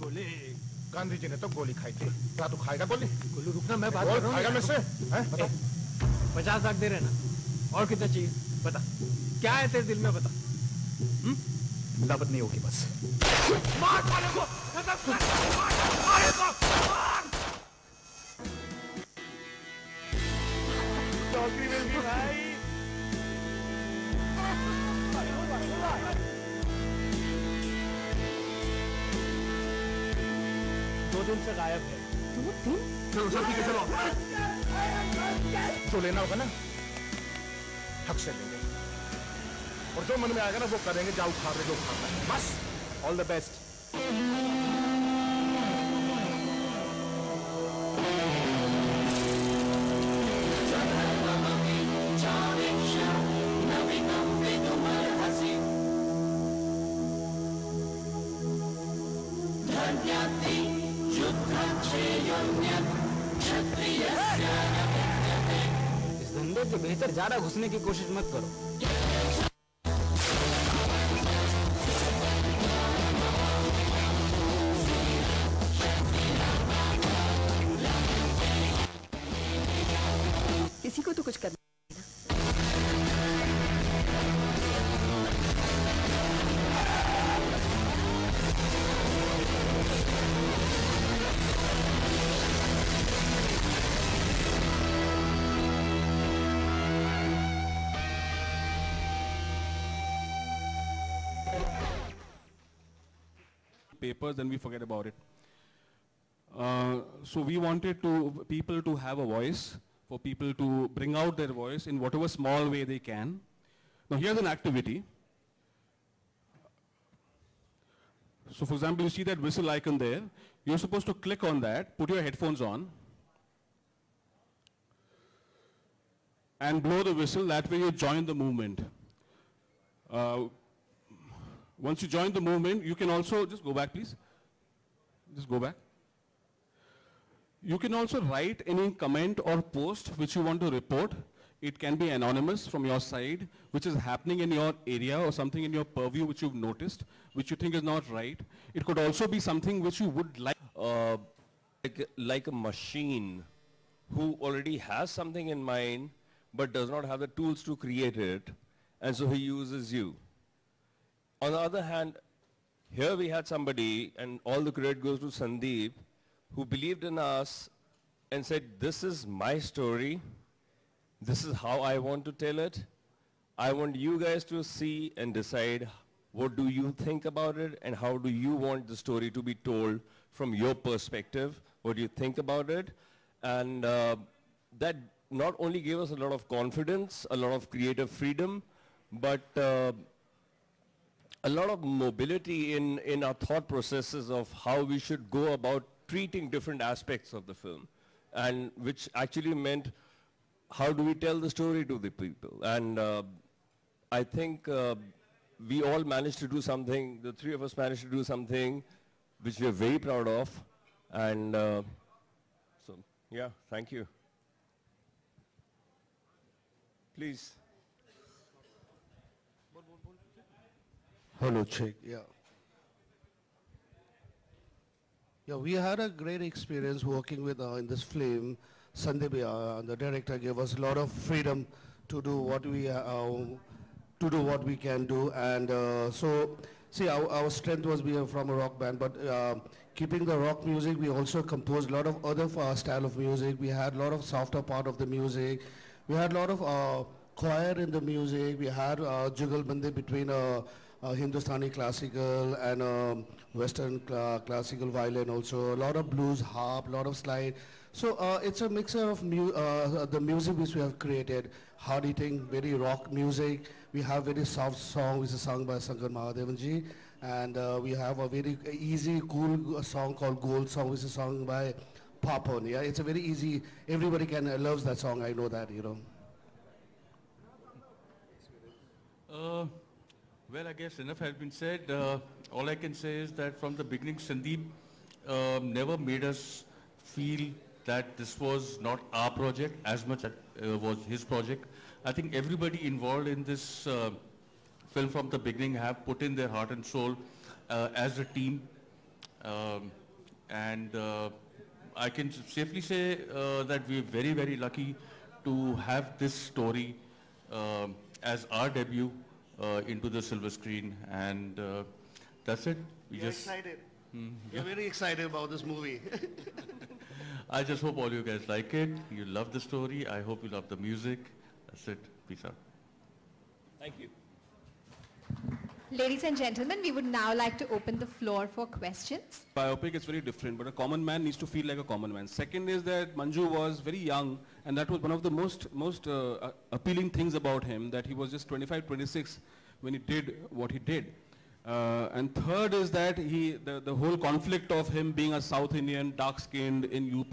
बोले। गांधी जी ने तो गोली खाई थी, क्या तू खाएगा गोली? गोलू रुकना, मैं बात कर रहा हूँ। खाएगा मुझसे? 50 लाख दे रहे ना, और कितना चाहिए बता, क्या है तेरे दिल में बता। मिलावट नहीं होगी बस। मार साले को, मार को, नौकरी मिल गई भाई। 2 दिन से गायब है। 2 दिन? चलो सब ठीक है, चलो। जो लेना होगा ना हक से लेंगे, और जो मन में आएगा ना वो करेंगे, जाओ खा रहे जो खाता है बस। All the best. इस धंधे से बेहतर ज्यादा घुसने की कोशिश मत करो। किसी को तो कुछ करना। Papers, then we forget about it. So we wanted people to have a voice, for people to bring out their voice in whatever small way they can. Now here's an activity. So for example, you see that whistle icon there. You're supposed to click on that, put your headphones on, and blow the whistle. That way you join the movement. Once you join the movement, you can also, just go back please. Just go back. You can also write any comment or post which you want to report. It can be anonymous from your side, which is happening in your area or something in your purview which you've noticed, which you think is not right. It could also be something which you would like. Like a machine who already has something in mind but does not have the tools to create it, and so he uses you. On the other hand, here we had somebody, and all the credit goes to Sandeep, who believed in us and said, this is my story, this is how I want to tell it. I want you guys to see and decide what do you think about it and how do you want the story to be told from your perspective, what do you think about it. And that not only gave us a lot of confidence, a lot of creative freedom, but a lot of mobility in our thought processes of how we should go about treating different aspects of the film, and which actually meant how do we tell the story to the people. And I think we all managed to do something, the 3 of us managed to do something which we are very proud of. And so, yeah, thank you. Please. Hello, check. Yeah. Yeah, we had a great experience working with in this film. Sandeep, the director, gave us a lot of freedom to do what we can do, and so see, our strength was we are from a rock band, but keeping the rock music, we also composed a lot of other style of music. We had a lot of softer part of the music. We had a lot of choir in the music. We had jugalbandi between Hindustani classical and Western classical violin also. A lot of blues, harp, a lot of slide. So it's a mixture of the music which we have created, hard-hitting, very rock music. We have very soft song which is sung by Shankar Mahadevan ji. And we have a very easy, cool song called Gold Song which is sung by Papon. Yeah, it's a very easy, everybody loves that song, I know that, you know. Well, I guess enough has been said. All I can say is that from the beginning, Sandeep never made us feel that this was not our project as much as was his project. I think everybody involved in this film from the beginning have put in their heart and soul as a team. And I can safely say that we're very, very lucky to have this story as our debut into the silver screen. And that's it. We You're just excited. You're very excited about this movie. I just hope all you guys like it. You love the story. I hope you love the music. That's it. Peace out. Thank you. Ladies and gentlemen, we would now like to open the floor for questions. Biopic is very different, but a common man needs to feel like a common man. Second is that Manju was very young, and that was one of the most appealing things about him, that he was just 25, 26 when he did what he did. And third is that the whole conflict of him being a South Indian, dark-skinned in UP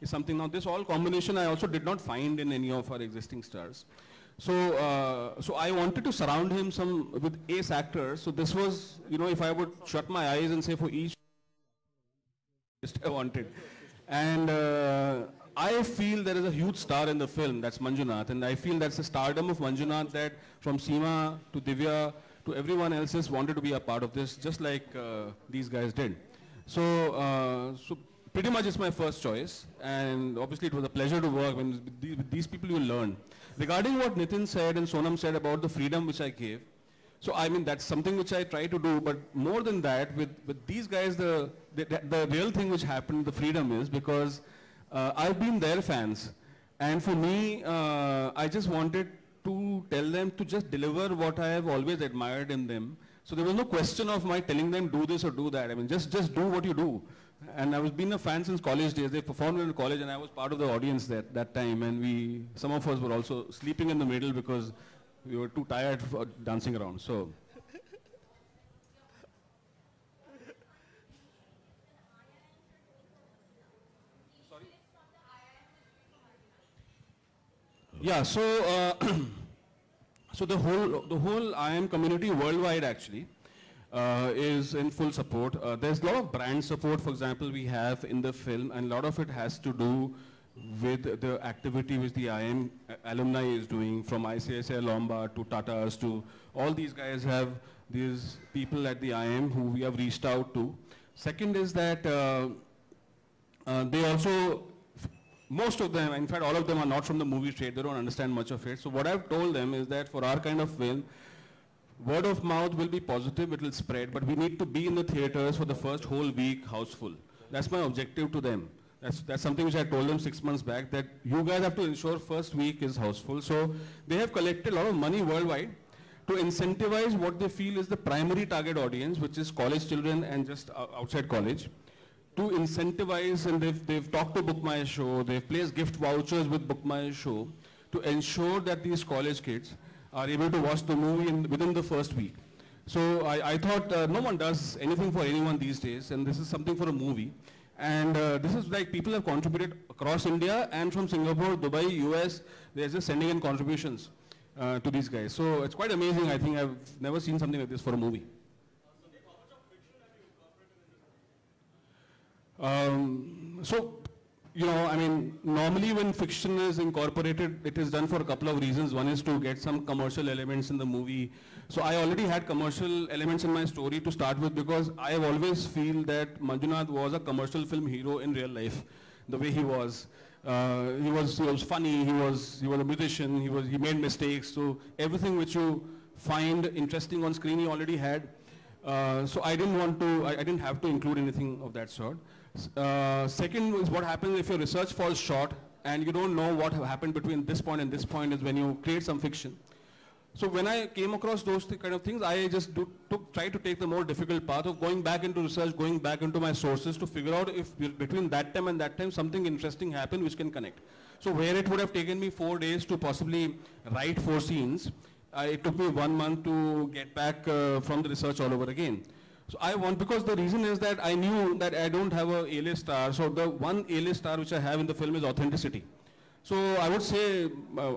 is something. Now this all combination I also did not find in any of our existing stars. So, so I wanted to surround him with ace actors. So this was, you know, if I would shut my eyes and say for each I wanted. And I feel there is a huge star in the film, that's Manjunath. And I feel that's the stardom of Manjunath, that from Seema to Divya to everyone else has wanted to be a part of this, just like these guys did. So, so pretty much it's my first choice. And obviously it was a pleasure to work with these people you learn. Regarding what Nitin said and Sonam said about the freedom which I gave, so I mean that's something which I try to do, but more than that, with these guys, the real thing which happened, the freedom is because I've been their fans, and for me, I just wanted to tell them to just deliver what I have always admired in them. So there was no question of my telling them do this or do that. I mean, just do what you do. And I was been a fan since college days. They performed in college, and I was part of the audience that time. And some of us were also sleeping in the middle because we were too tired for dancing around. So. Sorry? Yeah. So. So the whole IIM community worldwide actually is in full support. There's a lot of brand support, for example, we have in the film, and a lot of it has to do with the activity which the IIM alumni is doing, from ICICI Lombard to Tatas to all these guys have these people at the IIM who we have reached out to. Second is that they also, most of them, in fact all of them are not from the movie trade, they don't understand much of it. So what I've told them is that for our kind of film, word of mouth will be positive, it will spread, but we need to be in the theaters for the first whole week houseful. That's my objective to them. That's something which I told them 6 months back, that you guys have to ensure first week is houseful. So they have collected a lot of money worldwide to incentivize what they feel is the primary target audience, which is college children and just outside college, to incentivize, and they've talked to Book My Show, they've placed gift vouchers with Book My Show to ensure that these college kids are able to watch the movie within the first week. So I thought no one does anything for anyone these days, and this is something for a movie. And this is like people have contributed across India and from Singapore, Dubai, US, they're just sending in contributions to these guys. So it's quite amazing. I think I've never seen something like this for a movie. So, you know, I mean, normally when fiction is incorporated, it is done for a couple of reasons. One is to get some commercial elements in the movie. So I already had commercial elements in my story to start with, because I have always feel that Manjunath was a commercial film hero in real life, the way he was. He was funny, he was a musician, he made mistakes. So everything which you find interesting on screen, he already had. So I didn't have to include anything of that sort. Second is what happens if your research falls short and you don't know what happened between this point and this point, is when you create some fiction. So when I came across those kind of things, I just tried to take the more difficult path of going back into research, going back into my sources to figure out if between that time and that time something interesting happened which can connect. So where it would have taken me 4 days to possibly write 4 scenes, it took me 1 month to get back from the research all over again. So because the reason is that I knew that I don't have a A-list star, so the one A-list star which I have in the film is authenticity. So I would say,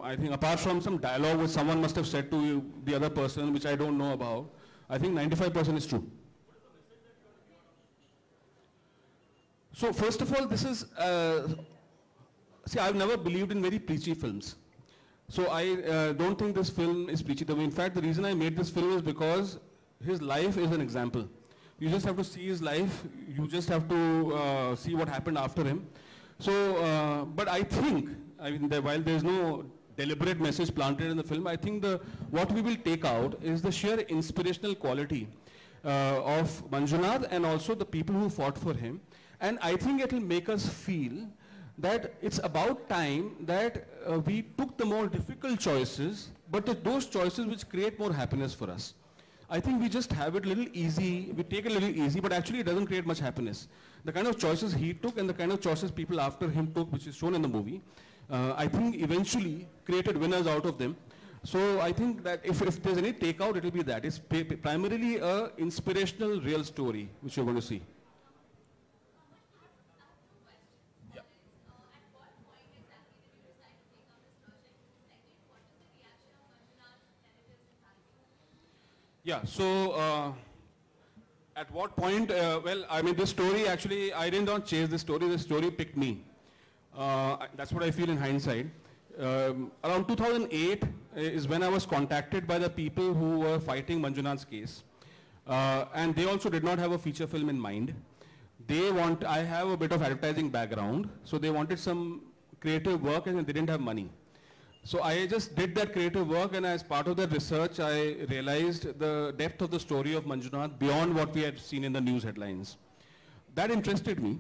I think apart from some dialogue which someone must have said to the other person, which I don't know about, I think 95% is true. So first of all, this is, see, I've never believed in very preachy films. So I don't think this film is preachy. In fact, the reason I made this film is because his life is an example. You just have to see his life. You just have to see what happened after him. So, but I think, I mean, while there's no deliberate message planted in the film, I think what we will take out is the sheer inspirational quality of Manjunath and also the people who fought for him. And I think it will make us feel that it's about time that we took the more difficult choices, but those choices which create more happiness for us. I think we just have it a little easy, we take it a little easy, but actually it doesn't create much happiness. The kind of choices he took and the kind of choices people after him took, which is shown in the movie, I think eventually created winners out of them. So I think that if there's any takeout, it will be that. It's primarily a inspirational real story, which you're going to see. Yeah, so at what point, well, I mean, this story actually, I did not chase the story picked me. That's what I feel in hindsight. Around 2008 is when I was contacted by the people who were fighting Manjunath's case. And they also did not have a feature film in mind. I have a bit of advertising background, so they wanted some creative work and they didn't have money. So I just did that creative work, and as part of that research, I realized the depth of the story of Manjunath beyond what we had seen in the news headlines. That interested me,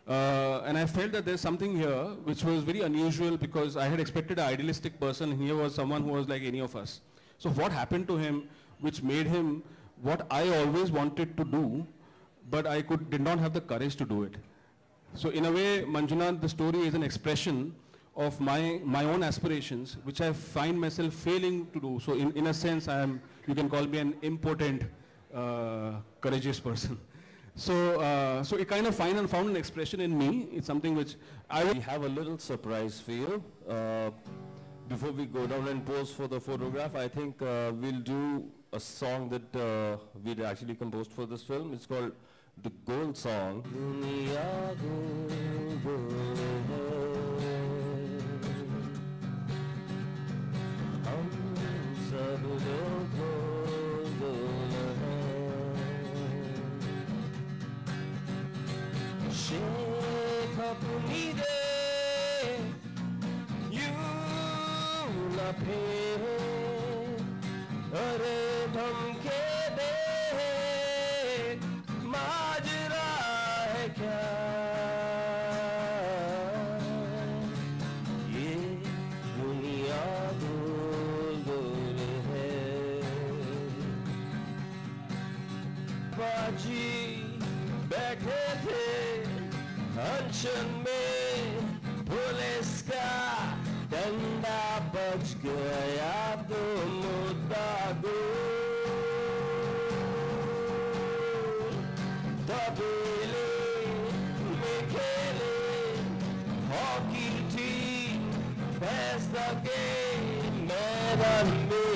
and I felt that there's something here which was very unusual, because I had expected an idealistic person, and here was someone who was like any of us. So what happened to him which made him what I always wanted to do, but I did not have the courage to do it. So in a way, Manjunath, the story is an expression of my own aspirations, which I find myself failing to do. So in a sense, you can call me an impotent, courageous person. So, so it kind of found an expression in me. It's something which We have a little surprise for you. Before we go down and pose for the photograph, I think we'll do a song that we'd actually composed for this film. It's called The Goal Song. Shake up you na phe are dhamke de majra hai kya ye duniya gol gol hai baji बैठे थे अनशन में police का डंडा बज गया तो मुद्दा तबेले में खेले हॉकी टीम भैंस लगे मैदान में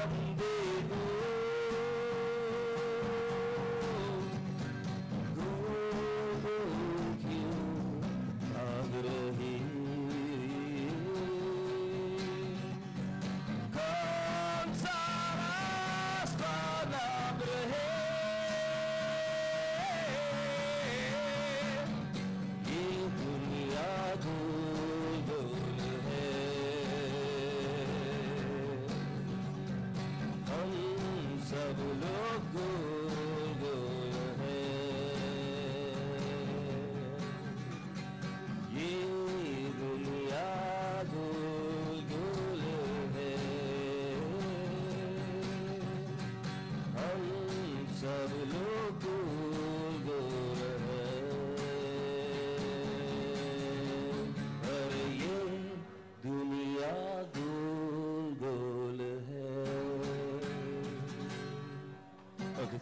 बंदे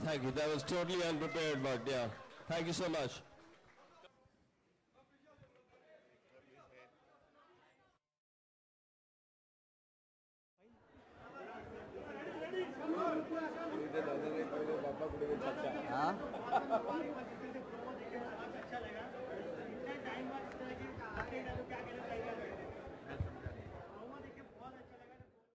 Thank you. That was totally unprepared, but yeah. Thank you so much. हाँ